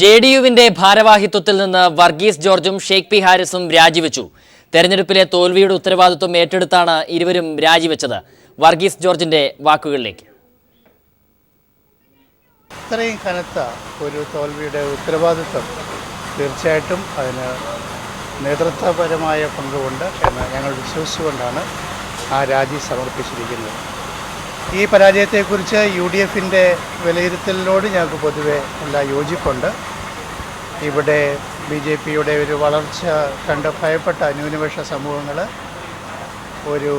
ജെഡിയുവിന്റെ ഭാരവാഹിത്വത്തിൽ നിന്ന് വർഗീസ് ജോർജും ഷെയ്ഖ് പി ഹാരിസും രാജിവെച്ചു. തെരഞ്ഞെടുപ്പിലെ തോൽവിയുടെ ഉത്തരവാദിത്വം ഏറ്റെടുത്താണ് ഇരുവരും രാജിവെച്ചത്. വർഗീസ് ജോർജിന്റെ വാക്കുകളിലേക്ക്. ഇത്രയും കനത്ത ഒരു തോൽവിയുടെ ഉത്തരവാദിത്വം തീർച്ചയായിട്ടും അതിന് നേതൃത്വപരമായ പങ്കുകൊണ്ട് എന്ന് ഞങ്ങൾ വിശ്വസിച്ചുകൊണ്ടാണ് ആ രാജി സമർപ്പിച്ചിരിക്കുന്നത്. ഈ പരാജയത്തെക്കുറിച്ച് UDFിൻ്റെ വിലയിരുത്തലിനോട് ഞങ്ങൾക്ക് പൊതുവെ എല്ലാ യോജിപ്പുണ്ട്. ഇവിടെ BJPയുടെ ഒരു വളർച്ച കണ്ട് ഭയപ്പെട്ട ന്യൂനപക്ഷ സമൂഹങ്ങൾ ഒരു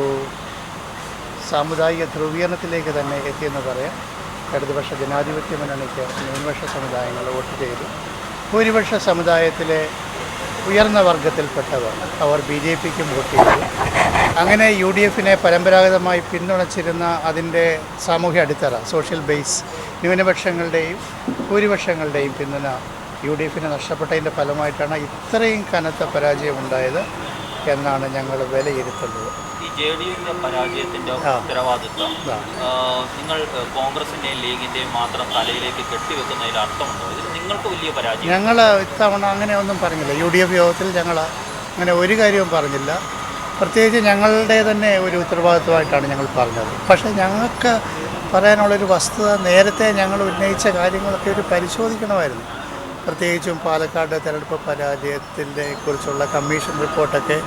സാമുദായിക ധ്രുവീകരണത്തിലേക്ക് തന്നെ എത്തിയെന്ന് പറയാം. ഇടതുപക്ഷ ജനാധിപത്യ മുന്നണിക്ക് ന്യൂനപക്ഷ സമുദായങ്ങൾ വോട്ട് ചെയ്തു. ഭൂരിപക്ഷ സമുദായത്തിലെ ഉയർന്ന വർഗത്തിൽപ്പെട്ടവർ അവർ BJPക്കും വോട്ട് ചെയ്തു. അങ്ങനെ UDFിനെ പരമ്പരാഗതമായി പിന്തുണച്ചിരുന്ന അതിൻ്റെ സാമൂഹ്യ അടിത്തറ, സോഷ്യൽ ബേസ്, ന്യൂനപക്ഷങ്ങളുടെയും ഭൂരിപക്ഷങ്ങളുടെയും പിന്തുണ UDFിനെ നഷ്ടപ്പെട്ടതിൻ്റെ ഫലമായിട്ടാണ് ഇത്രയും കനത്ത പരാജയം ഉണ്ടായത് എന്നാണ് ഞങ്ങൾ വിലയിരുത്തുന്നത്. ഈ JDUവിൻ്റെ പരാജയത്തിൻ്റെ ഉത്തരവാദിത്വം നിങ്ങൾ കോൺഗ്രസിൻ്റെയും ലീഗിൻ്റെയും മാത്രം തലയിലേക്ക് കെട്ടിവെക്കുന്നതിൽ അർത്ഥമുണ്ടോ? ഇതിൽ നിങ്ങൾക്ക് വലിയ പരാജയം. ഞങ്ങൾ ഇത്തവണ അങ്ങനെ ഒന്നും പറഞ്ഞില്ല. UDF യോഗത്തിൽ ഞങ്ങൾ അങ്ങനെ ഒരു കാര്യവും പറഞ്ഞില്ല. പ്രത്യേകിച്ച് ഞങ്ങളുടെ തന്നെ ഒരു ഉത്തരവാദിത്വമായിട്ടാണ് ഞങ്ങൾ പറഞ്ഞത്. പക്ഷേ ഞങ്ങൾക്ക് പറയാനുള്ളൊരു വസ്തുത, നേരത്തെ ഞങ്ങൾ ഉന്നയിച്ച കാര്യങ്ങളൊക്കെ ഒരു പരിശോധിക്കണമായിരുന്നു. പ്രത്യേകിച്ചും പാലക്കാട് തെരഞ്ഞെടുപ്പ് പരാജയത്തിൻ്റെ കുറിച്ചുള്ള കമ്മീഷൻ റിപ്പോർട്ടൊക്കെ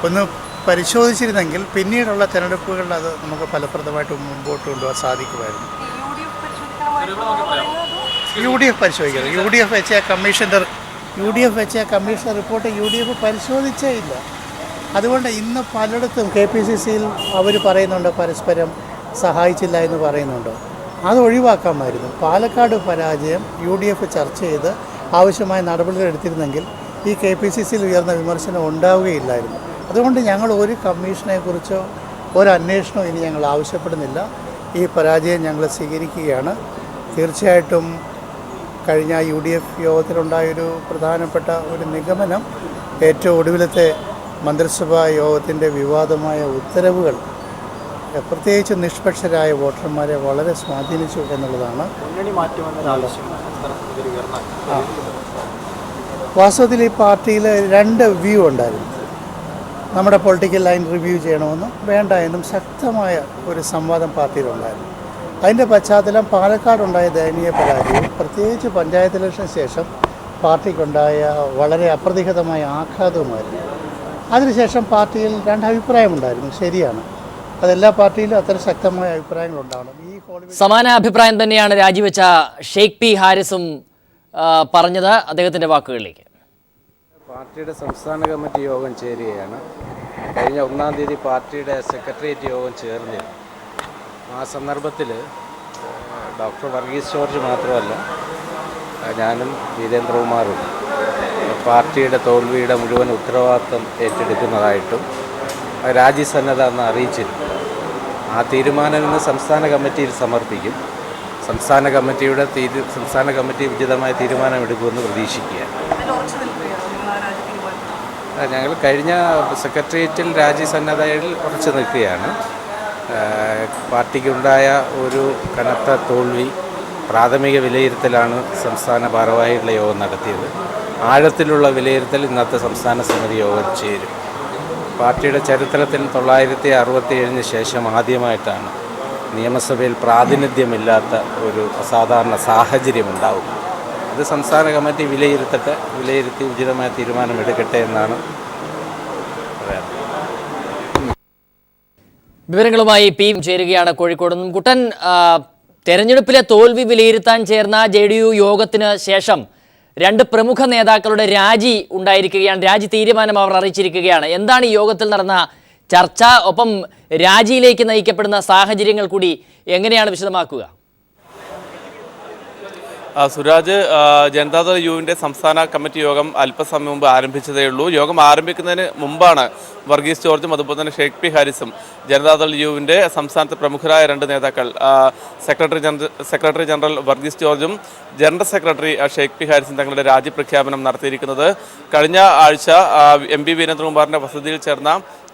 ഒന്ന് പരിശോധിച്ചിരുന്നെങ്കിൽ പിന്നീടുള്ള തെരഞ്ഞെടുപ്പുകളിൽ അത് നമുക്ക് ഫലപ്രദമായിട്ട് മുമ്പോട്ട് കൊണ്ടുപോകാൻ സാധിക്കുമായിരുന്നു. UDF പരിശോധിക്കുന്നത് UDF വെച്ച കമ്മീഷൻ റിപ്പോർട്ട് UDF പരിശോധിച്ചേ ഇല്ല. അതുകൊണ്ട് ഇന്ന് പലയിടത്തും KPCCയിൽ അവർ പറയുന്നുണ്ട് പരസ്പരം സഹായിച്ചില്ല എന്ന് പറയുന്നുണ്ട്. അത് ഒഴിവാക്കാമായിരുന്നു. പാലക്കാട് പരാജയം UDF ചർച്ച ചെയ്ത് ആവശ്യമായ നടപടികൾ എടുത്തിരുന്നെങ്കിൽ ഈ KPCCയിൽ ഉയർന്ന വിമർശനം ഉണ്ടാവുകയില്ലായിരുന്നു. അതുകൊണ്ട് ഞങ്ങൾ ഒരു കമ്മീഷനെക്കുറിച്ചോ ഒരു അന്വേഷണവും ഇനി ഞങ്ങൾ ആവശ്യപ്പെടുന്നില്ല. ഈ പരാജയം ഞങ്ങൾ സ്വീകരിക്കുകയാണ്. തീർച്ചയായിട്ടും കഴിഞ്ഞ UDF യോഗത്തിലുണ്ടായൊരു പ്രധാനപ്പെട്ട ഒരു നിഗമനം, ഏറ്റവും ഒടുവിലത്തെ മന്ത്രിസഭാ യോഗത്തിൻ്റെ വിവാദമായ ഉത്തരവുകൾ പ്രത്യേകിച്ച് നിഷ്പക്ഷരായ വോട്ടർമാരെ വളരെ സ്വാധീനിച്ചു എന്നുള്ളതാണ്. വാസ്തവത്തിൽ ഈ പാർട്ടിയിൽ രണ്ട് വ്യൂ ഉണ്ടായിരുന്നു. നമ്മുടെ പൊളിറ്റിക്കൽ ലൈൻ റിവ്യൂ ചെയ്യണമെന്നും വേണ്ട എന്നും ശക്തമായ ഒരു സംവാദം പാർട്ടിയിലുണ്ടായിരുന്നു. അതിൻ്റെ പശ്ചാത്തലം പാലക്കാടുണ്ടായ ദയനീയ പരാജയം, പ്രത്യേകിച്ച് പഞ്ചായത്ത് ഇലക്ഷന് ശേഷം പാർട്ടിക്കുണ്ടായ വളരെ അപ്രതീക്ഷിതമായ ആഘാതവുമായിരുന്നു. അതിനുശേഷം പാർട്ടിയിൽ രണ്ട് അഭിപ്രായമുണ്ടായിരുന്നു. ശരിയാണ്, അതെല്ലാ പാർട്ടിയിലും അത്തരം ശക്തമായ അഭിപ്രായങ്ങളുണ്ടാവണം. സമാന അഭിപ്രായം തന്നെയാണ് രാജിവെച്ച ഷെയ്ഖ് പി ഹാരിസും പറഞ്ഞത്. അദ്ദേഹത്തിൻ്റെ വാക്കുകളിലേക്ക്. പാർട്ടിയുടെ സംസ്ഥാന കമ്മിറ്റി യോഗം ചേരുകയാണ്. കഴിഞ്ഞ 1-ാം തീയതി പാർട്ടിയുടെ സെക്രട്ടേറിയറ്റ് യോഗം ചേർന്നിരുന്നു. ആ സന്ദർഭത്തിൽ ഡോക്ടർ വർഗീസ് ജോർജ് മാത്രമല്ല, ഞാനും വീരേന്ദ്രകുമാറും പാർട്ടിയുടെ തോൽവിയുടെ മുഴുവൻ ഉത്തരവാദിത്വം ഏറ്റെടുക്കുന്നതായിട്ടും രാജ്യസന്നദ്ധ എന്ന് അറിയിച്ചിരുന്നു. ആ തീരുമാനം ഇന്ന് സംസ്ഥാന കമ്മിറ്റിയിൽ സമർപ്പിക്കും. സംസ്ഥാന കമ്മിറ്റി ഉചിതമായ തീരുമാനമെടുക്കുമെന്ന് പ്രതീക്ഷിക്കുകയാണ്. ഞങ്ങൾ കഴിഞ്ഞ സെക്രട്ടേറിയറ്റിൽ രാജ്യസന്നദ്ധയിൽ ഉറച്ചു നിൽക്കുകയാണ്. പാർട്ടിക്കുണ്ടായ ഒരു കനത്ത തോൽവി പ്രാഥമിക വിലയിരുത്തലാണ് സംസ്ഥാന ഭാരവാഹികളുടെ യോഗം നടത്തിയത്. ആഴത്തിലുള്ള വിലയിരുത്തൽ ഇന്നത്തെ സംസ്ഥാന സമിതി യോഗം ചേരും. പാർട്ടിയുടെ ചരിത്രത്തിൽ 1967 ശേഷം ആദ്യമായിട്ടാണ് നിയമസഭയിൽ പ്രാതിനിധ്യമില്ലാത്ത ഒരു അസാധാരണ സാഹചര്യമുണ്ടാവും. ഇത് സംസ്ഥാന കമ്മിറ്റി വിലയിരുത്തി ഉചിതമായ തീരുമാനമെടുക്കട്ടെ എന്നാണ് പറയാറ്. വിവരങ്ങളുമായി പി ചേരുകയാണ് കോഴിക്കോട് നിന്നും. കുട്ടൻ, തെരഞ്ഞെടുപ്പിലെ തോൽവി വിലയിരുത്താൻ ചേർന്ന JDU യോഗത്തിന് ശേഷം രണ്ട് പ്രമുഖ നേതാക്കളുടെ രാജി ഉണ്ടായിരിക്കുകയാണ്. രാജി തീരുമാനം അവർ അറിയിച്ചിരിക്കുകയാണ്. എന്താണ് ഈ യോഗത്തിൽ നടന്ന ചർച്ച? ഒപ്പം രാജിയിലേക്ക് നയിക്കപ്പെടുന്ന സാഹചര്യങ്ങൾ കൂടി എങ്ങനെയാണ് വിശദമാക്കുക? സുരാജ്, ജനതാദൾ യുവിൻ്റെ സംസ്ഥാന കമ്മിറ്റി യോഗം അല്പസമയം മുമ്പ് ആരംഭിച്ചതേ ഉള്ളൂ. യോഗം ആരംഭിക്കുന്നതിന് മുമ്പാണ് വർഗീസ് ജോർജും അതുപോലെ തന്നെ ഷെയ്ഖ് പി ഹാരിസും ജനതാദൾ യുവിൻ്റെ സംസ്ഥാനത്തെ പ്രമുഖരായ രണ്ട് നേതാക്കൾ സെക്രട്ടറി ജനറൽ വർഗീസ് ജോർജും ജനറൽ സെക്രട്ടറി ഷെയ്ഖ് പി ഹാരിസും തങ്ങളുടെ രാജി പ്രഖ്യാപനം നടത്തിയിരിക്കുന്നത്. കഴിഞ്ഞ ആഴ്ച MP വീരേന്ദ്രകുമാറിൻ്റെ വസതിയിൽ ചേർന്ന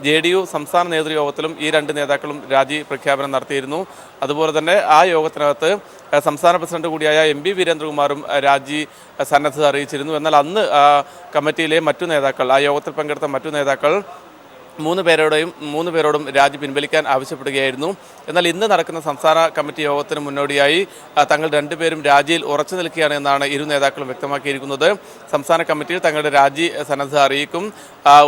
JDU സംസ്ഥാന നേതൃയോഗത്തിലും ഈ രണ്ട് നേതാക്കളും രാജി പ്രഖ്യാപനം നടത്തിയിരുന്നു. അതുപോലെ തന്നെ ആ യോഗത്തിനകത്ത് സംസ്ഥാന പ്രസിഡന്റ് കൂടിയായ എം.പി. വീരേന്ദ്രകുമാറും രാജി സന്നദ്ധത അറിയിച്ചിരുന്നു. എന്നാൽ അന്ന് കമ്മിറ്റിയിലെ മറ്റു നേതാക്കൾ, ആ യോഗത്തിൽ പങ്കെടുത്ത മറ്റു നേതാക്കൾ മൂന്ന് പേരോടും രാജി പിൻവലിക്കാൻ ആവശ്യപ്പെടുകയായിരുന്നു. എന്നാൽ ഇന്ന് നടക്കുന്ന സംസ്ഥാന കമ്മിറ്റി യോഗത്തിന് മുന്നോടിയായി തങ്ങൾ രണ്ടുപേരും രാജിയിൽ ഉറച്ചു നിൽക്കുകയാണ് എന്നാണ് ഇരു നേതാക്കളും വ്യക്തമാക്കിയിരിക്കുന്നത്. സംസ്ഥാന കമ്മിറ്റിയിൽ തങ്ങളുടെ രാജി സന്നദ്ധത അറിയിക്കും.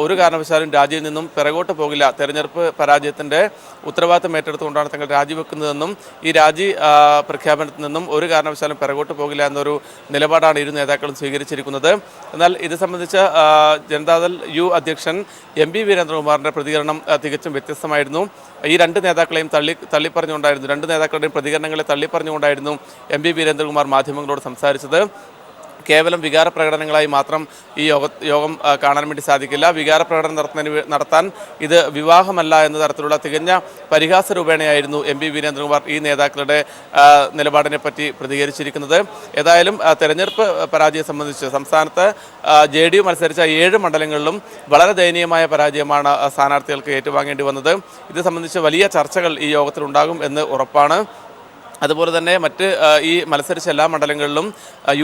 ഒരു കാരണവശാലും രാജിയിൽ നിന്നും പിറകോട്ട് പോകില്ല. തെരഞ്ഞെടുപ്പ് പരാജയത്തിൻ്റെ ഉത്തരവാദിത്തം ഏറ്റെടുത്തുകൊണ്ടാണ് തങ്ങൾ രാജിവെക്കുന്നതെന്നും ഈ രാജി പ്രഖ്യാപനത്തിൽ നിന്നും ഒരു കാരണവശാലും പിറകോട്ട് പോകില്ല എന്നൊരു നിലപാടാണ് ഇരു നേതാക്കളും സ്വീകരിച്ചിരിക്കുന്നത്. എന്നാൽ ഇത് സംബന്ധിച്ച് ജനതാദൾ യു അധ്യക്ഷൻ എം.പി. വീരേന്ദ്രകുമാറിൻ്റെ പ്രതികരണം തികച്ചും വ്യത്യസ്തമായിരുന്നു. ഈ രണ്ട് നേതാക്കളെയും തള്ളിപ്പറഞ്ഞുകൊണ്ടായിരുന്നു, രണ്ട് നേതാക്കളുടെയും പ്രതികരണങ്ങളെ തള്ളിപ്പറഞ്ഞുകൊണ്ടായിരുന്നു എം.പി. വീരേന്ദ്രകുമാർ മാധ്യമങ്ങളോട് സംസാരിച്ചത്. കേവലം വികാര പ്രകടനങ്ങളായി മാത്രം ഈ യോഗം കാണാൻ വേണ്ടി സാധിക്കില്ല. വികാര പ്രകടനം നടത്താൻ ഇത് വിവാഹമല്ല എന്ന തരത്തിലുള്ള തികഞ്ഞ പരിഹാസ രൂപേണയായിരുന്നു എം.പി. വീരേന്ദ്രകുമാർ ഈ നേതാക്കളുടെ നിലപാടിനെ പറ്റി പ്രതികരിച്ചിരിക്കുന്നത്. ഏതായാലും തെരഞ്ഞെടുപ്പ് പരാജയം സംബന്ധിച്ച് സംസ്ഥാനത്ത് JDU മത്സരിച്ച 7 മണ്ഡലങ്ങളിലും വളരെ ദയനീയമായ പരാജയമാണ് സ്ഥാനാർത്ഥികൾക്ക് ഏറ്റുവാങ്ങേണ്ടി വന്നത്. ഇത് സംബന്ധിച്ച് വലിയ ചർച്ചകൾ ഈ യോഗത്തിലുണ്ടാകും എന്ന് ഉറപ്പാണ്. അതുപോലെ തന്നെ മറ്റ് ഈ മത്സരിച്ച എല്ലാ മണ്ഡലങ്ങളിലും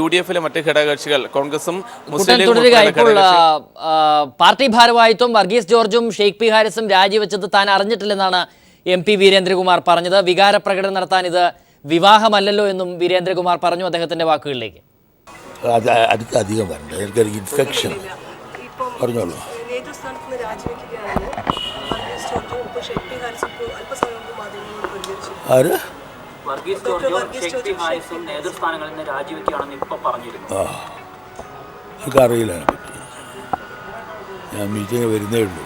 UDF-ലെ മറ്റ് ഘടകകക്ഷികൾ കോൺഗ്രസും മുസ്ലിം ലീഗും പാർട്ടി ഭാരവാഹിത്വം വർഗീസ് ജോർജും ഷെയ്ഖ് പി ഹാരിസും രാജിവെച്ചത് താൻ അറിഞ്ഞിട്ടില്ലെന്നാണ് എം.പി. വീരേന്ദ്രകുമാർ പറഞ്ഞത്. വികാര പ്രകടനം നടത്താൻ ഇത് വിവാഹമല്ലല്ലോ എന്നും വീരേന്ദ്രകുമാർ പറഞ്ഞു. അദ്ദേഹത്തിന്റെ വാക്കുകളിലേക്ക്. അധികം വരണ്ട, എനിക്കൊരു ഇൻഫെക്ഷൻ പറഞ്ഞോളൂ. ആര് വർഗീസ് ജോർജും ഷെയ്ഖ് പി ഹാരിസും നേതൃസ്ഥാനങ്ങളിൽ നിന്ന് രാജിവെക്കുകയാണെന്ന് ഇപ്പോൾ പറഞ്ഞിരുന്നു. എനിക്കറിയില്ല, ഞാൻ മീറ്റിംഗ് വരുന്നേ ഉള്ളൂ.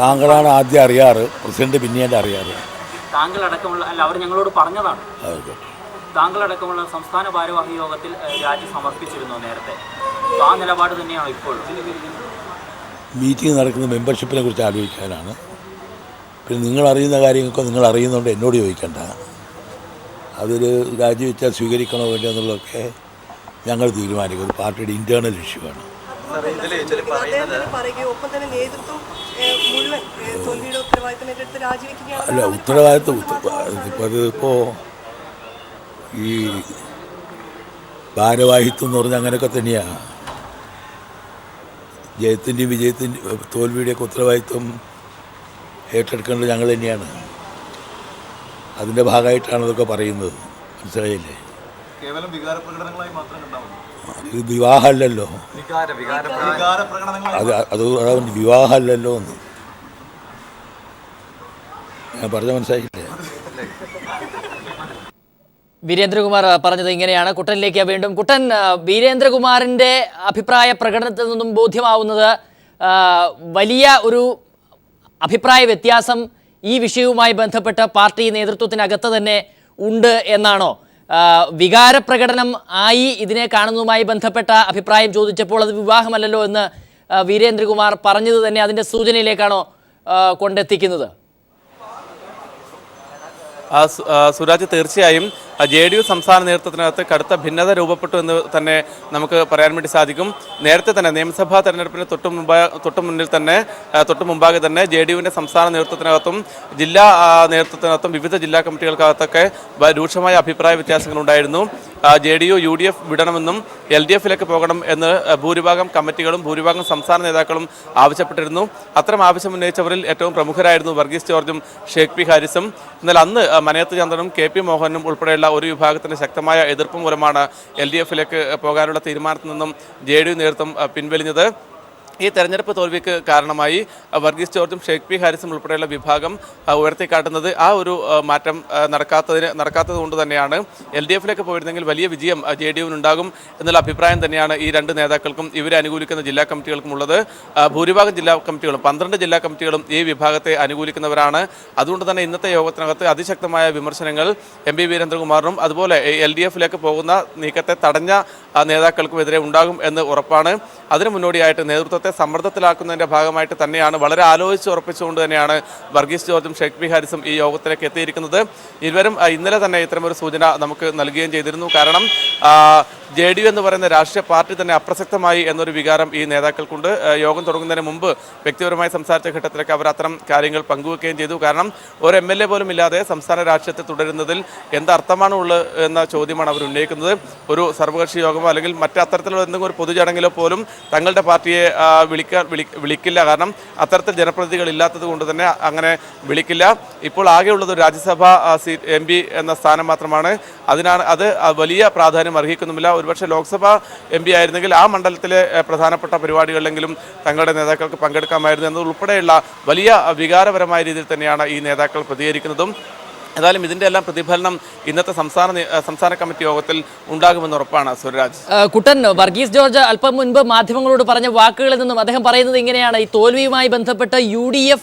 താങ്കളാണ് ആദ്യം അറിയാറ്, പ്രസിഡന്റ് പിന്നീട് അറിയാറ്. താങ്കളടക്കമുള്ള അല്ല, അവർ ഞങ്ങളോട് പറഞ്ഞതാണ്. താങ്കളടക്കമുള്ള സംസ്ഥാന ഭാരവാഹി യോഗത്തിൽ രാജി സമർപ്പിച്ചിരുന്നു നേരത്തെ. ആ നിലപാട് തന്നെയാണ് ഇപ്പോൾ. മീറ്റിംഗ് നടക്കുന്ന മെമ്പർഷിപ്പിനെ കുറിച്ച് ആലോചിക്കാനാണ്. പിന്നെ നിങ്ങൾ അറിയുന്ന കാര്യങ്ങളൊക്കെ നിങ്ങൾ അറിയുന്നതുകൊണ്ട് എന്നോട് ചോദിക്കണ്ട. അതൊരു രാജിവെച്ചാൽ സ്വീകരിക്കണോ വേണ്ടോ എന്നുള്ളതൊക്കെ ഞങ്ങൾ തീരുമാനിക്കും. ഒരു പാർട്ടിയുടെ ഇൻറ്റേർണൽ ഇഷ്യൂ ആണ്. അല്ല, ഉത്തരവാദിത്വം ഇപ്പോൾ ഈ ഭാരവാഹിത്വം എന്ന് പറഞ്ഞാൽ അങ്ങനെയൊക്കെ തന്നെയാണ്. ജയത്തിൻ്റെയും വിജയത്തിൻ്റെയും തോൽവിയുടെയൊക്കെ ഉത്തരവാദിത്വം ഏറ്റെടുക്കേണ്ടത് ഞങ്ങൾ തന്നെയാണ്. അതിൻ്റെ ഭാഗമായിട്ടാണ് ഇതൊക്കെ പറയുന്നത്. മനസ്സിലായില്ലേ? ഇത് വിവാഹമല്ലല്ലോ, അത് വിവാഹമല്ലല്ലോ എന്ന് ഞാൻ പറഞ്ഞ മനസ്സിലായില്ലേ? വീരേന്ദ്രകുമാർ പറഞ്ഞത് ഇങ്ങനെയാണ്. കുട്ടനിലേക്ക് വീണ്ടും. കുട്ടൻ, വീരേന്ദ്രകുമാറിൻ്റെ അഭിപ്രായ പ്രകടനത്തിൽ നിന്നും ബോധ്യമാവുന്നത് വലിയ ഒരു അഭിപ്രായ വ്യത്യാസം ഈ വിഷയവുമായി ബന്ധപ്പെട്ട് പാർട്ടി നേതൃത്വത്തിനകത്ത് തന്നെ ഉണ്ട് എന്നാണോ? വികാരപ്രകടനം ആയി ഇതിനെ കാണുന്നതുമായി ബന്ധപ്പെട്ട അഭിപ്രായം ചോദിച്ചപ്പോൾ അത് വിവാഹമല്ലല്ലോ എന്ന് വീരേന്ദ്രകുമാർ പറഞ്ഞത് തന്നെ അതിൻ്റെ സൂചനയിലേക്കാണോ കൊണ്ടെത്തിക്കുന്നത്? സുരാജ്, തീർച്ചയായും JDU സംസ്ഥാന നേതൃത്വത്തിനകത്ത് കടുത്ത ഭിന്നത രൂപപ്പെട്ടു എന്ന് തന്നെ നമുക്ക് പറയാൻ വേണ്ടി സാധിക്കും. നേരത്തെ തന്നെ നിയമസഭാ തെരഞ്ഞെടുപ്പിന് തൊട്ട് മുമ്പാകെ തന്നെ JDU-വിൻ്റെ സംസ്ഥാന നേതൃത്വത്തിനകത്തും ജില്ലാ നേതൃത്വത്തിനകത്തും വിവിധ ജില്ലാ കമ്മിറ്റികൾക്കകത്തൊക്കെ രൂക്ഷമായ അഭിപ്രായ വ്യത്യാസങ്ങളുണ്ടായിരുന്നു. JDU UDF വിടണമെന്നും LDF-ലേക്ക് പോകണം എന്ന് ഭൂരിഭാഗം കമ്മിറ്റികളും ഭൂരിഭാഗം സംസ്ഥാന നേതാക്കളും ആവശ്യപ്പെട്ടിരുന്നു. അത്തരം ആവശ്യം ഉന്നയിച്ചവരിൽ ഏറ്റവും പ്രമുഖരായിരുന്നു വർഗീസ് ജോർജും ഷെയ്ഖ് പി ഹാരിസും. എന്നാൽ അന്ന് മനയത്ത് ചന്ദ്രനും KP മോഹനും ഉൾപ്പെടെയുള്ള ഒരു വിഭാഗത്തിൻ്റെ ശക്തമായ എതിർപ്പ് മൂലമാണ് LDF-ലേക്ക് പോകാനുള്ള തീരുമാനത്തിൽ നിന്നും JDU നേതൃത്വം പിൻവലിഞ്ഞത്. ഈ തെരഞ്ഞെടുപ്പ് തോൽവിക്ക് കാരണമായി വർഗീസ് ജോർജും ഷെയ്ഖ് പി ഹാരിസും ഉൾപ്പെടെയുള്ള വിഭാഗം ഉയർത്തിക്കാട്ടുന്നത് ആ ഒരു മാറ്റം നടക്കാത്തത് കൊണ്ട് തന്നെയാണ്. LDF-ലേക്ക് പോയിരുന്നെങ്കിൽ വലിയ വിജയം JDU-വിനുണ്ടാകും എന്നുള്ള അഭിപ്രായം തന്നെയാണ് ഈ രണ്ട് നേതാക്കൾക്കും ഇവരെ അനുകൂലിക്കുന്ന ജില്ലാ കമ്മിറ്റികൾക്കും ഉള്ളത്. ഭൂരിഭാഗം ജില്ലാ കമ്മിറ്റികളും 12 ജില്ലാ കമ്മിറ്റികളും ഈ വിഭാഗത്തെ അനുകൂലിക്കുന്നവരാണ്. അതുകൊണ്ട് തന്നെ ഇന്നത്തെ യോഗത്തിനകത്ത് അതിശക്തമായ വിമർശനങ്ങൾ എം.പി. വീരേന്ദ്രകുമാറിനും അതുപോലെ LDF-ലേക്ക് പോകുന്ന നീക്കത്തെ തടഞ്ഞ നേതാക്കൾക്കുമെതിരെ ഉണ്ടാകും എന്ന് ഉറപ്പാണ്. അതിനു മുന്നോടിയായിട്ട് നേതൃത്വത്തെ സമ്മർദ്ദത്തിലാക്കുന്നതിൻ്റെ ഭാഗമായിട്ട് തന്നെയാണ്, വളരെ ആലോചിച്ച് ഉറപ്പിച്ചുകൊണ്ട് തന്നെയാണ് വർഗീസ് ജോർജും ഷെയ്ഖ് പി ഹാരിസും ഈ യോഗത്തിലേക്ക് എത്തിയിരിക്കുന്നത്. ഇരുവരും ഇന്നലെ തന്നെ ഇത്തരമൊരു സൂചന നമുക്ക് നൽകുകയും ചെയ്തിരുന്നു. കാരണം JDU എന്ന് പറയുന്ന രാഷ്ട്രീയ പാർട്ടി തന്നെ അപ്രസക്തമായി എന്നൊരു വികാരം ഈ നേതാക്കൾക്കുണ്ട്. യോഗം തുടങ്ങുന്നതിന് മുമ്പ് വ്യക്തിപരമായി സംസാരിച്ച ഘട്ടത്തിലൊക്കെ അവർ അത്തരം കാര്യങ്ങൾ പങ്കുവെക്കുകയും ചെയ്തു. കാരണം ഒരു MLA പോലും ഇല്ലാതെ സംസ്ഥാന രാഷ്ട്രീയത്തിൽ തുടരുന്നതിൽ എന്തർത്ഥമാണ് ഉള്ളത് എന്ന ചോദ്യമാണ് അവർ ഉന്നയിക്കുന്നത്. ഒരു സർവകക്ഷി യോഗമോ അല്ലെങ്കിൽ മറ്റത്തരത്തിലുള്ള എന്തെങ്കിലും ഒരു പൊതുചടങ്ങിലോ പോലും തങ്ങളുടെ പാർട്ടിയെ വിളിക്കില്ല. കാരണം അത്തരത്തിൽ ജനപ്രതിനിധികൾ ഇല്ലാത്തത് കൊണ്ട് തന്നെ അങ്ങനെ വിളിക്കില്ല. ഇപ്പോൾ ആകെയുള്ളത് രാജ്യസഭാ സീറ്റ് MP എന്ന സ്ഥാനം മാത്രമാണ്. അത് വലിയ പ്രാധാന്യം അർഹിക്കുന്നുമില്ല. ഒരുപക്ഷെ ലോക്സഭാ MP ആയിരുന്നെങ്കിൽ ആ മണ്ഡലത്തിലെ പ്രധാനപ്പെട്ട പരിപാടികളിലെങ്കിലും തങ്ങളുടെ നേതാക്കൾക്ക് പങ്കെടുക്കാമായിരുന്നു എന്നതുൾപ്പെടെയുള്ള വലിയ വികാരപരമായ രീതിയിൽ തന്നെയാണ് ഈ നേതാക്കൾ പ്രതികരിക്കുന്നതും. ഏതായാലും ഇതിൻ്റെ എല്ലാം പ്രതിഫലനം ഇന്നത്തെ സംസ്ഥാന കമ്മിറ്റി യോഗത്തിൽ ഉണ്ടാകുമെന്ന് ഉറപ്പാണ്. സുരരാജ്. കുട്ടൻ, വർഗീസ് ജോർജ് അല്പം മുൻപ് മാധ്യമങ്ങളോട് പറഞ്ഞ വാക്കുകളിൽ നിന്നും അദ്ദേഹം പറയുന്നത് ഇങ്ങനെയാണ്: ഈ തോൽവിയുമായി ബന്ധപ്പെട്ട് UDF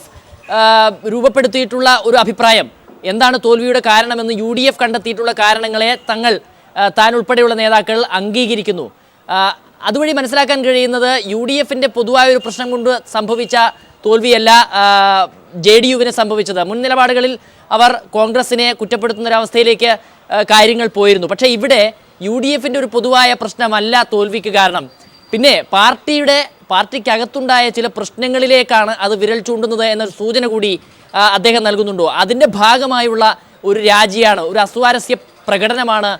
രൂപപ്പെടുത്തിയിട്ടുള്ള ഒരു അഭിപ്രായം എന്താണ് തോൽവിയുടെ കാരണമെന്ന് UDF കണ്ടെത്തിയിട്ടുള്ള കാരണങ്ങളെ താൻ ഉൾപ്പെടെയുള്ള നേതാക്കൾ അംഗീകരിക്കുന്നു. അതുവഴി മനസ്സിലാക്കാൻ കഴിയുന്നത് UDFന്റെ പൊതുവായ ഒരു പ്രശ്നം കൊണ്ട് സംഭവിച്ച തോൽവിയല്ല JDU-വിന് സംഭവിച്ചത്. മുൻ നിലപാടുകളിൽ അവർ കോൺഗ്രസിനെ കുറ്റപ്പെടുത്തുന്നൊരവസ്ഥയിലേക്ക് കാര്യങ്ങൾ പോയിരുന്നു. പക്ഷേ ഇവിടെ UDFന്റെ ഒരു പൊതുവായ പ്രശ്നമല്ല തോൽവിക്ക് കാരണം. പിന്നെ പാർട്ടിക്കകത്തുണ്ടായ ചില പ്രശ്നങ്ങളിലേക്കാണ് അത് വിരൽ ചൂണ്ടുന്നത് എന്ന സൂചന കൂടി അദ്ദേഹം നൽകുന്നുണ്ടോ? അതിൻ്റെ ഭാഗമായുള്ള ഒരു രാജിയാണ്, ഒരു അസ്വാരസ്യ പ്രകടനമാണ്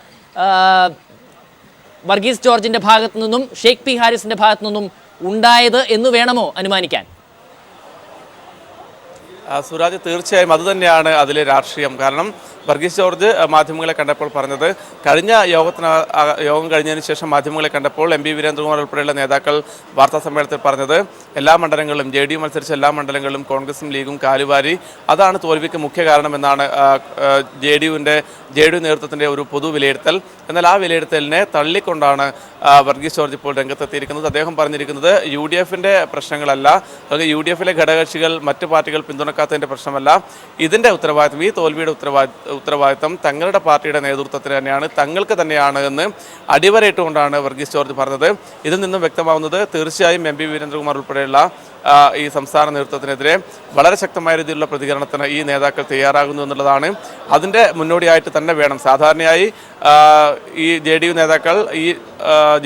വർഗീസ് ജോർജിൻ്റെ ഭാഗത്തു നിന്നും ഷെയ്ഖ് പി ഹാരിസിൻ്റെ ഭാഗത്തു നിന്നും ഉണ്ടായത് എന്ന് വേണമോ അനുമാനിക്കാൻ? സുരാജ്, തീർച്ചയായും അതുതന്നെയാണ് അതിലെ രാഷ്ട്രീയം. കാരണം വർഗീസ് ജോർജ് മാധ്യമങ്ങളെ കണ്ടപ്പോൾ പറഞ്ഞത്, കഴിഞ്ഞ യോഗം കഴിഞ്ഞതിന് ശേഷം മാധ്യമങ്ങളെ കണ്ടപ്പോൾ MP വീരേന്ദ്രകുമാർ ഉൾപ്പെടെയുള്ള നേതാക്കൾ വാർത്താ സമ്മേളനത്തിൽ പറഞ്ഞത് എല്ലാ മണ്ഡലങ്ങളിലും JDU മത്സരിച്ച എല്ലാ മണ്ഡലങ്ങളിലും കോൺഗ്രസും ലീഗും കാലുവാരി, അതാണ് തോൽവിക്ക് മുഖ്യ കാരണമെന്നാണ് JDU നേതൃത്വത്തിൻ്റെ ഒരു പൊതു വിലയിരുത്തൽ. എന്നാൽ ആ വിലയിരുത്തലിനെ തള്ളിക്കൊണ്ടാണ് വർഗീസ് ജോർജ് ഇപ്പോൾ രംഗത്തെത്തിയിരിക്കുന്നത്. അദ്ദേഹം പറഞ്ഞിരിക്കുന്നത് UDFന്റെ പ്രശ്നങ്ങളല്ല, അല്ലെങ്കിൽ UDFിലെ ഘടകകക്ഷികൾ മറ്റ് പാർട്ടികൾ പിന്തുണക്കാത്തതിൻ്റെ പ്രശ്നമല്ല, ഇതിൻ്റെ ഉത്തരവാദിത്വം, ഈ തോൽവിയുടെ ഉത്തരവാദിത്വം തങ്ങളുടെ പാർട്ടിയുടെ നേതൃത്വത്തിന് തന്നെയാണ്, തങ്ങൾക്ക് തന്നെയാണ് എന്ന് അടിവരയിട്ടുകൊണ്ടാണ് വർഗീസ് ജോർജ് പറഞ്ഞത്. ഇതിൽ നിന്നും വ്യക്തമാവുന്നത് തീർച്ചയായും MP വീരേന്ദ്രകുമാർ ഉൾപ്പെടെയുള്ള ഈ സംസ്ഥാന നേതൃത്വത്തിനെതിരെ വളരെ ശക്തമായ രീതിയിലുള്ള പ്രതികരണത്തിന് ഈ നേതാക്കൾ തയ്യാറാകുന്നു എന്നുള്ളതാണ്. അതിൻ്റെ മുന്നോടിയായിട്ട് തന്നെ വേണം സാധാരണയായി ഈ JDU നേതാക്കൾ ഈ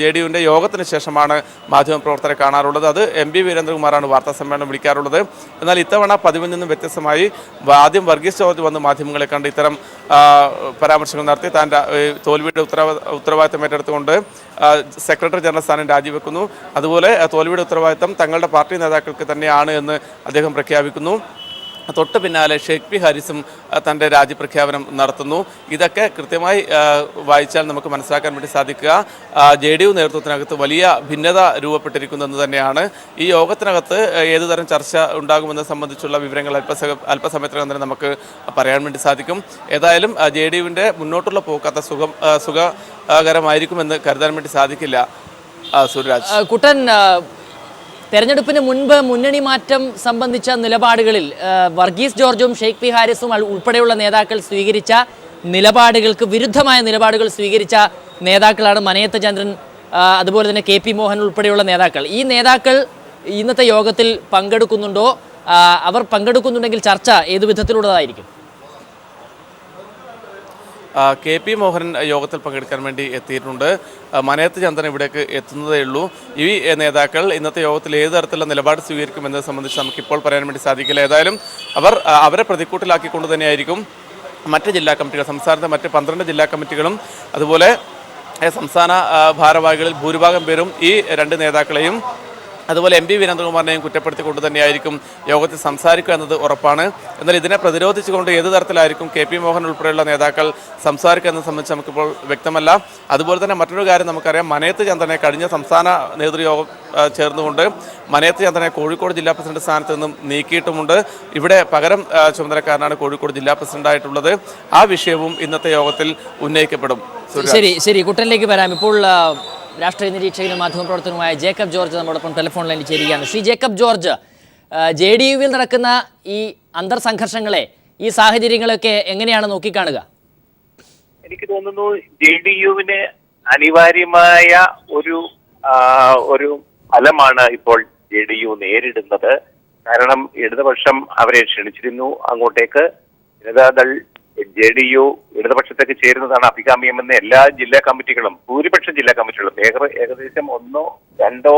JDU-ൻ്റെ യോഗത്തിന് ശേഷമാണ് മാധ്യമപ്രവർത്തകരെ കാണാറുള്ളത്. അത് MP വീരേന്ദ്രകുമാറാണ് വാർത്താ സമ്മേളനം വിളിക്കാറുള്ളത്. എന്നാൽ ഇത്തവണ പതിവിൽ നിന്നും വ്യത്യസ്തമായി ആദ്യം വർഗീസ് ജോർജ് വന്ന് മാധ്യമങ്ങളെ കണ്ട് ഇത്തരം പരാമർശങ്ങൾ നടത്തി താൻ തോൽവിയുടെ ഉത്തരവാദിത്തം ഏറ്റെടുത്തുകൊണ്ട് സെക്രട്ടറി ജനറൽ സ്ഥാനം രാജിവെക്കുന്നു. അതുപോലെ തോൽവിയുടെ ഉത്തരവാദിത്തം തങ്ങളുടെ പാർട്ടി നേതാക്കൾക്ക് തന്നെയാണ് എന്ന് അദ്ദേഹം പ്രഖ്യാപിക്കുന്നു. തൊട്ട് പിന്നാലെ ഷെയ്ഖ് പി ഹാരിസും തൻ്റെ രാജിപ്രഖ്യാപനം നടത്തുന്നു. ഇതൊക്കെ കൃത്യമായി വായിച്ചാൽ നമുക്ക് മനസ്സിലാക്കാൻ വേണ്ടി സാധിക്കുക JDU നേതൃത്വത്തിനകത്ത് വലിയ ഭിന്നത രൂപപ്പെട്ടിരിക്കുന്നതെന്ന് തന്നെയാണ്. ഈ യോഗത്തിനകത്ത് ഏതുതരം ചർച്ച ഉണ്ടാകുമെന്നത് സംബന്ധിച്ചുള്ള വിവരങ്ങൾ അല്പസമയത്തിനകം തന്നെ നമുക്ക് പറയാൻ വേണ്ടി സാധിക്കും. ഏതായാലും JDU-വിൻ്റെ മുന്നോട്ടുള്ള പോക്കാത്ത സുഖകരമായിരിക്കുമെന്ന് കരുതാൻ വേണ്ടി സാധിക്കില്ല. സൂര്യരാജ്. കുട്ടൻ, തെരഞ്ഞെടുപ്പിന് മുൻപ് മുന്നണി മാറ്റം സംബന്ധിച്ച നിലപാടുകളിൽ വർഗീസ് ജോർജും ഷെയ്ഖ് പി ഹാരിസും ഉൾപ്പെടെയുള്ള നേതാക്കൾ സ്വീകരിച്ച നിലപാടുകൾക്ക് വിരുദ്ധമായ നിലപാടുകൾ സ്വീകരിച്ച നേതാക്കളാണ് മനയത്ത് ചന്ദ്രൻ, അതുപോലെ തന്നെ KP മോഹൻ ഉൾപ്പെടെയുള്ള നേതാക്കൾ. ഈ നേതാക്കൾ ഇന്നത്തെ യോഗത്തിൽ പങ്കെടുക്കുന്നുണ്ടോ? അവർ പങ്കെടുക്കുന്നുണ്ടെങ്കിൽ ചർച്ച ഏതു വിധത്തിലുള്ളതായിരിക്കും? KP മോഹൻ യോഗത്തിൽ പങ്കെടുക്കാൻ വേണ്ടി എത്തിയിട്ടുണ്ട്. മനയത്ത് ചന്ദ്രൻ ഇവിടേക്ക് എത്തുന്നതേ ഉള്ളൂ. ഈ നേതാക്കൾ ഇന്നത്തെ യോഗത്തിൽ ഏത് തരത്തിലുള്ള നിലപാട് സ്വീകരിക്കുമെന്നത് സംബന്ധിച്ച് നമുക്കിപ്പോൾ പറയാൻ വേണ്ടി സാധിക്കില്ല. ഏതായാലും അവരെ പ്രതിക്കൂട്ടിലാക്കിക്കൊണ്ട് തന്നെയായിരിക്കും മറ്റ് ജില്ലാ കമ്മിറ്റികൾ, സംസ്ഥാനത്തെ മറ്റ് 12 ജില്ലാ കമ്മിറ്റികളും അതുപോലെ സംസ്ഥാന ഭാരവാഹികളിൽ ഭൂരിഭാഗം പേരും ഈ രണ്ട് നേതാക്കളെയും അതുപോലെ MP വീരേന്ദ്രകുമാറിനെയും കുറ്റപ്പെടുത്തിക്കൊണ്ട് തന്നെയായിരിക്കും യോഗത്തിൽ സംസാരിക്കുക എന്നത് ഉറപ്പാണ്. എന്നാൽ ഇതിനെ പ്രതിരോധിച്ചുകൊണ്ട് ഏത് തരത്തിലായിരിക്കും KP മോഹൻ ഉൾപ്പെടെയുള്ള നേതാക്കൾ സംസാരിക്കുക എന്നത് സംബന്ധിച്ച് നമുക്കിപ്പോൾ വ്യക്തമല്ല. അതുപോലെ തന്നെ മറ്റൊരു കാര്യം നമുക്കറിയാം, മനയത്ത് ചന്ദ്രനെ കഴിഞ്ഞ സംസ്ഥാന നേതൃയോഗം ചേർന്നുകൊണ്ട് മനയത്ത് ചന്ദ്രനെ കോഴിക്കോട് ജില്ലാ പ്രസിഡന്റ് സ്ഥാനത്ത് നിന്നും നീക്കിയിട്ടുമുണ്ട്. ഇവിടെ പകരം ചുമതലക്കാരനാണ് കോഴിക്കോട് ജില്ലാ പ്രസിഡന്റായിട്ടുള്ളത്. ആ വിഷയവും ഇന്നത്തെ യോഗത്തിൽ ഉന്നയിക്കപ്പെടും. ശരി, കുട്ടനിലേക്ക് വരാം. ഇപ്പോൾ രാഷ്ട്രീയ നിരീക്ഷകനും മാധ്യമപ്രവർത്തകനുമായ ജേക്കബ് ജോർജ് നമ്മോടൊപ്പം ടെലിഫോൺ ലൈനിൽ ചേരുകയാണ്. ശ്രീ ജേക്കബ് ജോർജ്, JDU-വിൽ നടക്കുന്ന ഈ അന്തർസംഘർഷങ്ങളെ, ഈ സാഹചര്യങ്ങളൊക്കെ എങ്ങനെയാണ് നോക്കിക്കാണുക? എനിക്ക് തോന്നുന്നു JDU-വിന് അനിവാര്യമായ ഒരു ഫലമാണ് ഇപ്പോൾ JDU നേരിടുന്നത്. കാരണം ഇടതുപക്ഷം അവരെ ക്ഷണിച്ചിരുന്നു അങ്ങോട്ടേക്ക്. ജനതാദൾ JDU ഇടതുപക്ഷത്തേക്ക് ചേരുന്നതാണ് അഭികാമ്യമെന്ന് എല്ലാ ജില്ലാ കമ്മിറ്റികളും, ഭൂരിപക്ഷം ജില്ലാ കമ്മിറ്റികളും, ഏകദേശം 1 2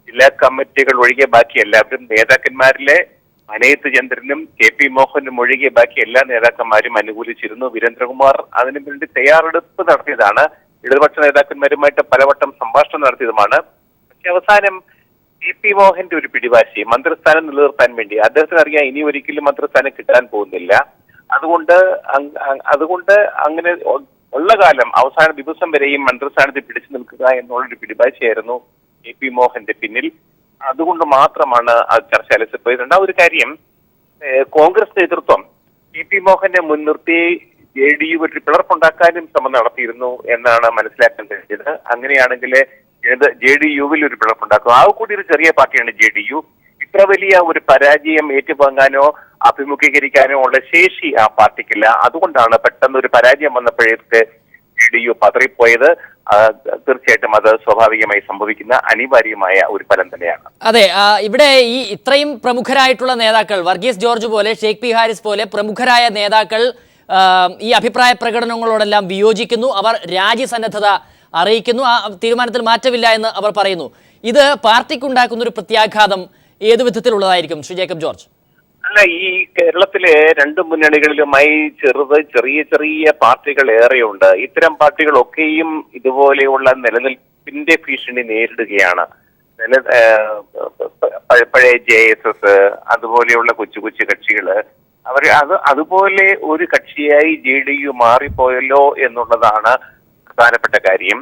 ജില്ലാ കമ്മിറ്റികൾ ഒഴികെ ബാക്കി എല്ലാവരും നേതാക്കന്മാരിലെ മനയത്ത് ചന്ദ്രനും KP മോഹനും ഒഴികെ ബാക്കി എല്ലാ നേതാക്കന്മാരും അനുകൂലിച്ചിരുന്നു. വീരേന്ദ്രകുമാർ അതിനു വേണ്ടി തയ്യാറെടുപ്പ് നടത്തിയതാണ്. ഇടതുപക്ഷ നേതാക്കന്മാരുമായിട്ട് പലവട്ടം സംഭാഷണം നടത്തിയതുമാണ്. പക്ഷെ അവസാനം KP മോഹന്റെ ഒരു പിടിവാശി, മന്ത്രിസ്ഥാനം നിലനിർത്താൻ വേണ്ടി, അദ്ദേഹത്തിന് അറിയാം ഇനി ഒരിക്കലും മന്ത്രിസ്ഥാനം കിട്ടാൻ പോകുന്നില്ല. അതുകൊണ്ട് അങ്ങനെ ഉള്ള കാലം അവസാന ദിവസം വരെയും മന്ത്രിസ്ഥാനത്ത് പിടിച്ചു നിൽക്കുക എന്നുള്ളൊരു പിടിവാശിയായിരുന്നു KP മോഹന്റെ പിന്നിൽ. അതുകൊണ്ട് മാത്രമാണ് ആ ചർച്ച അലസിപ്പോയത്. ഒരു കാര്യം, കോൺഗ്രസ് നേതൃത്വം KP മോഹനെ മുൻനിർത്തി JDU ഒരു പിളർപ്പുണ്ടാക്കാനും ശ്രമം നടത്തിയിരുന്നു എന്നാണ് മനസ്സിലാക്കാൻ കഴിഞ്ഞത്. അങ്ങനെയാണെങ്കിൽ JDU-വിൽ ഒരു പിളർപ്പുണ്ടാക്കും. ആ കൂടി ഒരു ചെറിയ പാർട്ടിയാണ് JDU. ഇത്ര വലിയ ഒരു പരാജയം ഏറ്റുവാങ്ങാനോ അഭിമുഖീകരിക്കാനോ ഉള്ള ശേഷി ആ പാർട്ടിക്കില്ല. അതുകൊണ്ടാണ് പെട്ടെന്ന് ഒരു പരാജയം വന്നപ്പോഴേക്ക് JDU പതറിപ്പോയത്. തീർച്ചയായിട്ടും അത് സ്വാഭാവികമായി സംഭവിക്കുന്ന അനിവാര്യമായ ഒരു ഫലം തന്നെയാണ്. അതെ, ഇവിടെ ഈ ഇത്രയും പ്രമുഖരായിട്ടുള്ള നേതാക്കൾ, വർഗീസ് ജോർജ് പോലെ, ഷേഖ് പി ഹാരിസ് പോലെ പ്രമുഖരായ നേതാക്കൾ ഈ അഭിപ്രായ പ്രകടനങ്ങളോടെല്ലാം വിയോജിക്കുന്നു. അവർ രാജ്യസന്നദ്ധത അറിയിക്കുന്നു. ആ തീരുമാനത്തിൽ മാറ്റമില്ല എന്ന് അവർ പറയുന്നു. ഇത് പാർട്ടിക്കുണ്ടാക്കുന്ന ഒരു പ്രത്യാഘാതം ഏത് വിധത്തിലുള്ളതായിരിക്കും ശ്രീ ജേക്കബ് ജോർജ്? അല്ല, ഈ കേരളത്തിലെ 2 മുന്നണികളിലുമായി ചെറിയ ചെറിയ പാർട്ടികൾ ഏറെയുണ്ട്. ഇത്തരം പാർട്ടികളൊക്കെയും ഇതുപോലെയുള്ള നിലനിൽപ്പിന്റെ ഭീഷണി നേരിടുകയാണ്. പഴയ JSS അതുപോലെയുള്ള കൊച്ചു കൊച്ചു കക്ഷികള് അതുപോലെ ഒരു കക്ഷിയായി JDU മാറിപ്പോയല്ലോ എന്നുള്ളതാണ് പ്രധാനപ്പെട്ട കാര്യം.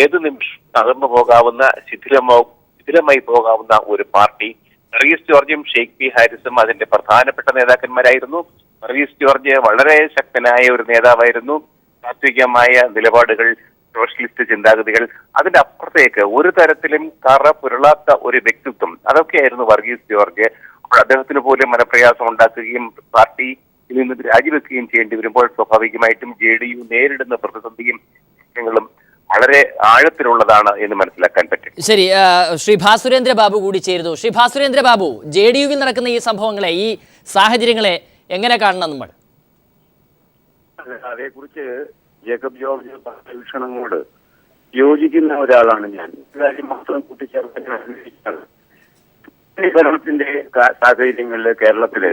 ഏത് നിമിഷം തകർന്നു പോകാവുന്ന, ശിഥിലമായി പോകാവുന്ന ഒരു പാർട്ടി. വർഗീസ് ജോർജും ഷേഖ് പി ഹാരിസും അതിന്റെ പ്രധാനപ്പെട്ട നേതാക്കന്മാരായിരുന്നു. വർഗീസ് ജോർജ് വളരെ ശക്തനായ ഒരു നേതാവായിരുന്നു. താത്വികമായ നിലപാടുകൾ, സോഷ്യലിസ്റ്റ് ചിന്താഗതികൾ, അതിന്റെ അപ്പുറത്തേക്ക് ഒരു തരത്തിലും കറ പുരളാത്ത ഒരു വ്യക്തിത്വം, അതൊക്കെയായിരുന്നു വർഗീസ് ജോർജ്. അപ്പോൾ അദ്ദേഹത്തിന് പോലും മനപ്രയാസം ഉണ്ടാക്കുകയും പാർട്ടിയിൽ നിന്ന് രാജിവെക്കുകയും ചെയ്യേണ്ടി വരുമ്പോൾ സ്വാഭാവികമായിട്ടും JDU നേരിടുന്ന പ്രതിസന്ധിയും പ്രശ്നങ്ങളും വളരെ ആഴത്തിലുള്ളതാണ് എന്ന് മനസ്സിലാക്കാൻ പറ്റും. ശരി, ശ്രീ ഭാസുരേന്ദ്ര ബാബു കൂടി ചേരുന്നു. ശ്രീ ഭാസുരേന്ദ്ര ബാബു, JDU-വിൽ നടക്കുന്ന ഈ സംഭവങ്ങളെ, ഈ സാഹചര്യങ്ങളെ എങ്ങനെ കാണണം നമ്മൾ? അതേക്കുറിച്ച് ജേക്കബ് ജോർജ് വീക്ഷണങ്ങളോട് യോജിക്കുന്ന ഒരാളാണ് ഞാൻ. കാര്യം മാത്രം കൂട്ടിച്ചേർക്കാൻ ആഗ്രഹിക്കുകയാണ്. ഭരണത്തിന്റെ സാഹചര്യങ്ങളിൽ കേരളത്തില്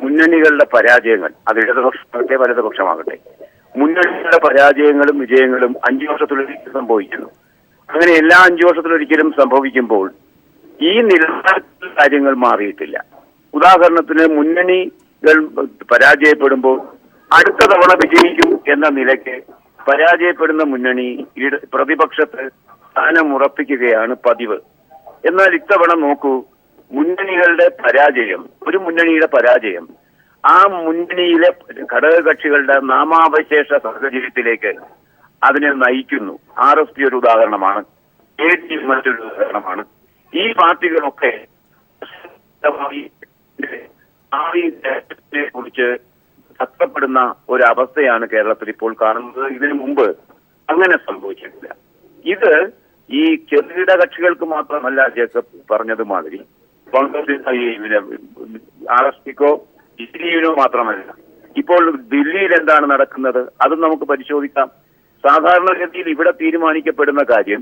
മുന്നണികളുടെ പരാജയങ്ങൾ, അത് ഇടതുപക്ഷമാകട്ടെ വലതുപക്ഷമാകട്ടെ, മുന്നണികളുടെ പരാജയങ്ങളും വിജയങ്ങളും 5 വർഷത്തിലൊരിക്കൽ സംഭവിക്കുന്നു. അങ്ങനെ എല്ലാ 5 വർഷത്തിലൊരിക്കലും സംഭവിക്കുമ്പോൾ ഈ നിലവാരത്തിൽ കാര്യങ്ങൾ മാറിയിട്ടില്ല. ഉദാഹരണത്തിന്, മുന്നണികൾ പരാജയപ്പെടുമ്പോൾ അടുത്ത തവണ വിജയിക്കും എന്ന നിലയ്ക്ക് പരാജയപ്പെടുന്ന മുന്നണി പ്രതിപക്ഷത്ത് സ്ഥാനം ഉറപ്പിക്കുകയാണ് പതിവ്. എന്നാൽ ഇത്തവണ നോക്കൂ, മുന്നണികളുടെ പരാജയം, ഒരു മുന്നണിയുടെ പരാജയം ആ മുന്നണിയിലെ ഘടകകക്ഷികളുടെ നാമാവശേഷ സാഹചര്യത്തിലേക്ക് അതിനെ നയിക്കുന്നു. RSP ഒരു ഉദാഹരണമാണ്, AD മറ്റൊരു ഉദാഹരണമാണ്. ഈ പാർട്ടികളൊക്കെ കുറിച്ച് കഷ്ടപ്പെടുന്ന ഒരവസ്ഥയാണ് കേരളത്തിൽ ഇപ്പോൾ കാണുന്നത്. ഇതിനു മുമ്പ് അങ്ങനെ സംഭവിച്ചിട്ടില്ല. ഇത് ഈ ചെറുകിട കക്ഷികൾക്ക് മാത്രമല്ല, ജേക്കബ് പറഞ്ഞതുമാതിരി കോൺഗ്രസിന് RSPക്കോ JDU-വിനോ മാത്രമല്ല. ഇപ്പോൾ ദില്ലിയിൽ എന്താണ് നടക്കുന്നത് അതും നമുക്ക് പരിശോധിക്കാം. സാധാരണഗതിയിൽ ഇവിടെ തീരുമാനിക്കപ്പെടുന്ന കാര്യം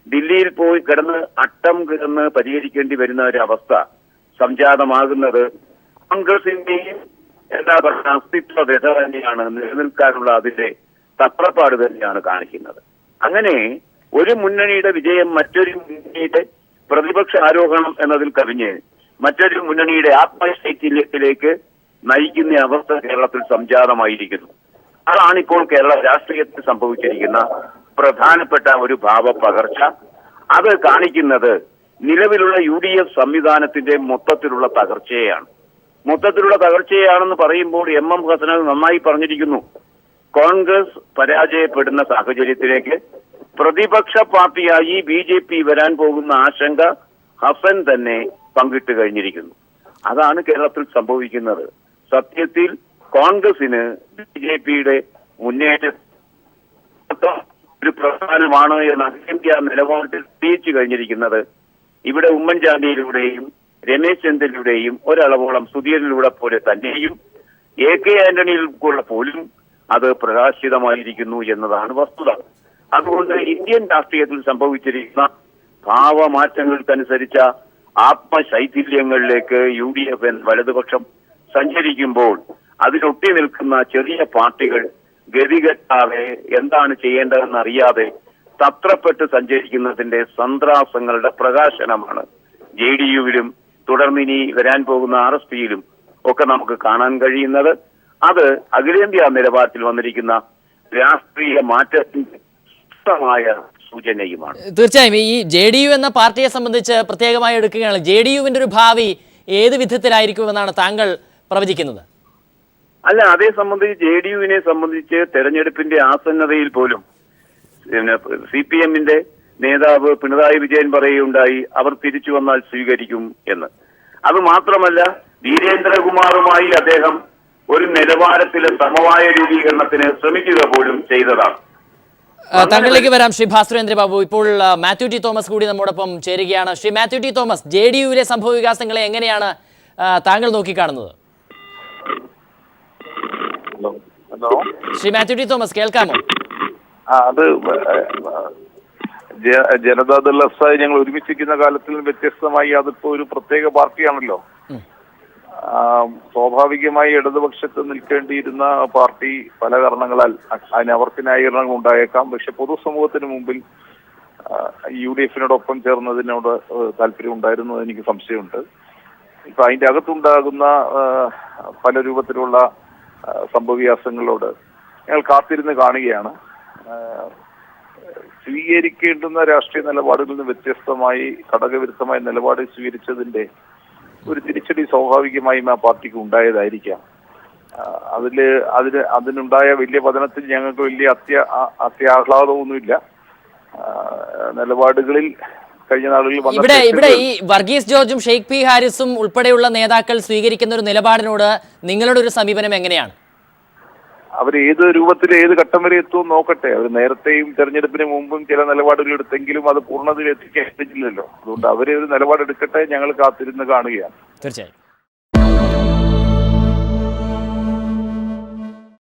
ദില്ലിയിൽ പോയി കിടന്ന് അട്ടം കിടന്ന് പരിഹരിക്കേണ്ടി വരുന്ന ഒരു അവസ്ഥ സംജാതമാകുന്നത് കോൺഗ്രസിന്റെയും എന്താ പറയുക അസ്തിത്വ വ്യത തന്നെയാണ്, നിലനിൽക്കാനുള്ള അതിന്റെ തത്രപ്പാട് തന്നെയാണ് കാണിക്കുന്നത്. അങ്ങനെ ഒരു മുന്നണിയുടെ വിജയം മറ്റൊരു മുന്നണിയുടെ പ്രതിപക്ഷ ആരോഹണം എന്നതിൽ കവിഞ്ഞ് മറ്റൊരു മുന്നണിയുടെ ആത്മശൈത്യത്തിലേക്ക് നയിക്കുന്ന അവസ്ഥ കേരളത്തിൽ സംജാതമായിരിക്കുന്നു. അതാണിപ്പോൾ കേരള രാഷ്ട്രീയത്തിൽ സംഭവിച്ചിരിക്കുന്ന പ്രധാനപ്പെട്ട ഒരു ഭാവപകർച്ച. അത് കാണിക്കുന്നത് നിലവിലുള്ള UDF സംവിധാനത്തിന്റെ മൊത്തത്തിലുള്ള തകർച്ചയാണ്. മൊത്തത്തിലുള്ള തകർച്ചയാണെന്ന് പറയുമ്പോൾ MM ഹസൻ നന്നായി പറഞ്ഞിരിക്കുന്നു. കോൺഗ്രസ് പരാജയപ്പെടുന്ന സാഹചര്യത്തിലേക്ക് പ്രതിപക്ഷ പാർട്ടിയായി BJP വരാൻ പോകുന്ന ആശങ്ക ഹസൻ തന്നെ പങ്കിട്ട് കഴിഞ്ഞിരിക്കുന്നു. അതാണ് കേരളത്തിൽ സംഭവിക്കുന്നത്. സത്യത്തിൽ കോൺഗ്രസിന് BJP-യുടെ മുന്നേറ്റം ഒരു പ്രധാനമാണ് എന്ന അഖിലേന്ത്യാ നിലപാടിൽ തെളിയിച്ചു കഴിഞ്ഞിരിക്കുന്നത് ഇവിടെ ഉമ്മൻചാണ്ടിയിലൂടെയും രമേശ് ചെന്നിത്തലയുടെയും ഒരളവോളം സുധീരനിലൂടെ പോലെ തന്നെയും AK ആന്റണിയിൽക്കുള്ള പോലും അത് പ്രകാശിതമായിരിക്കുന്നു എന്നതാണ് വസ്തുത. അതുകൊണ്ട് ഇന്ത്യൻ രാഷ്ട്രീയത്തിൽ സംഭവിച്ചിരിക്കുന്ന ഭാവമാറ്റങ്ങൾക്കനുസരിച്ച ആത്മശൈഥില്യങ്ങളിലേക്ക് UDF വലതുപക്ഷം സഞ്ചരിക്കുമ്പോൾ അതിലൊട്ടി നിൽക്കുന്ന ചെറിയ പാർട്ടികൾ ഗതികെട്ടാതെ എന്താണ് ചെയ്യേണ്ടതെന്ന് അറിയാതെ തത്രപ്പെട്ട് സഞ്ചരിക്കുന്നതിന്റെ സന്ത്രാസങ്ങളുടെ പ്രകാശനമാണ് JDU-വിലും തുടർന്നിനി വരാൻ പോകുന്ന RSPയിലും ഒക്കെ നമുക്ക് കാണാൻ കഴിയുന്നത്. അത് അഖിലേന്ത്യാ നിലവാരത്തിൽ വന്നിരിക്കുന്ന രാഷ്ട്രീയ മാറ്റത്തിന്റെ ശക്തമായ സൂചനയുമാണ്. തീർച്ചയായും ഈ JDU എന്ന പാർട്ടിയെ സംബന്ധിച്ച് പ്രത്യേകമായി എടുക്കുകയാണ്. JDU-വിന്റെ ഒരു ഭാവി ഏത് വിധത്തിലായിരിക്കുമെന്നാണ് താങ്കൾ പ്രവചിക്കുന്നത്? അല്ല, അതേ സംബന്ധിച്ച് JDU-വിനെ സംബന്ധിച്ച് തെരഞ്ഞെടുപ്പിന്റെ ആസന്നതയിൽ പോലും CPM-ന്റെ നേതാവ് പിണറായി വിജയൻ പറയുകയുണ്ടായി, അവർ തിരിച്ചു വന്നാൽ സ്വീകരിക്കും എന്ന്. അത് മാത്രമല്ല, വീരേന്ദ്രകുമാറുമായി അദ്ദേഹം ഒരു നിലവാരത്തിലെ സമവായ രൂപീകരണത്തിന് ശ്രമിക്കുക പോലും ചെയ്തതാണ്. താങ്കളിലേക്ക് വരാം ശ്രീ ഭാസ്കരേന്ദ്ര ബാബു. ഇപ്പോൾ മാത്യു ടി തോമസ് കൂടി നമ്മോടൊപ്പം ചേരുകയാണ്. ശ്രീ മാത്യു ടി തോമസ്, JDU-വിലെ സംഭവ വികാസങ്ങളെ എങ്ങനെയാണ് താങ്കൾ നോക്കിക്കാണുന്നത്? ശ്രീ മാത്യു ടി തോമസ്, കേൾക്കാമോ? അത് ജനതാദൾ എസ് ഞങ്ങൾ ഒരുമിച്ചിരിക്കുന്ന കാലത്തിൽ വ്യത്യസ്തമായി അതിപ്പോ ഒരു പ്രത്യേക പാർട്ടിയാണല്ലോ. സ്വാഭാവികമായി ഇടതുപക്ഷത്ത് നിൽക്കേണ്ടിയിരുന്ന പാർട്ടി പല കാരണങ്ങളാൽ അതിന് അവർക്ക് ന്യായീകരണങ്ങൾ ഉണ്ടായേക്കാം. പക്ഷെ പൊതുസമൂഹത്തിന് മുമ്പിൽ UDF-നോടൊപ്പം ചേർന്നതിനോട് താല്പര്യം ഉണ്ടായിരുന്നു എനിക്ക് സംശയമുണ്ട്. ഇപ്പൊ അതിന്റെ അകത്തുണ്ടാകുന്ന പല രൂപത്തിലുള്ള സംഭവവികാസങ്ങളോട് ഞങ്ങൾ കാത്തിരുന്ന് കാണുകയാണ്. സ്വീകരിക്കേണ്ടുന്ന രാഷ്ട്രീയ നിലപാടുകളിൽ നിന്ന് വ്യത്യസ്തമായി ഘടകവിരുദ്ധമായ നിലപാട് സ്വീകരിച്ചതിന്റെ ഒരു തിരിച്ചടി സ്വാഭാവികമായും ആ പാർട്ടിക്ക് ഉണ്ടായതായിരിക്കാം. അതിനുണ്ടായ വലിയ പതനത്തിൽ ഞങ്ങൾക്ക് വലിയ അത്യാഹ്ലാദമൊന്നുമില്ല. നിലപാടുകളിൽ കഴിഞ്ഞ നാളുകളിൽ ഇവിടെ ഈ വർഗീസ് ജോർജും ഷെയ്ഖ് പി ഹാരിസും ഉൾപ്പെടെയുള്ള നേതാക്കൾ സ്വീകരിക്കുന്ന ഒരു നിലപാടിനോട് നിങ്ങളുടെ ഒരു സമീപനം എങ്ങനെയാണ്? അവർ ഏത് രൂപത്തിൽ ഏത് ഘട്ടം വരെ എത്തും നോക്കട്ടെ. അവർ നേരത്തെയും തെരഞ്ഞെടുപ്പിന് മുമ്പും ചില നിലപാടുകൾ എടുത്തെങ്കിലും അത് പൂർണ്ണതയിൽ എത്തിക്കാൻ പറ്റില്ലല്ലോ. അതുകൊണ്ട് അവര് ഒരു നിലപാടെടുക്കട്ടെ, ഞങ്ങൾ കാത്തിരുന്ന് കാണുകയാണ്. തീർച്ചയായും.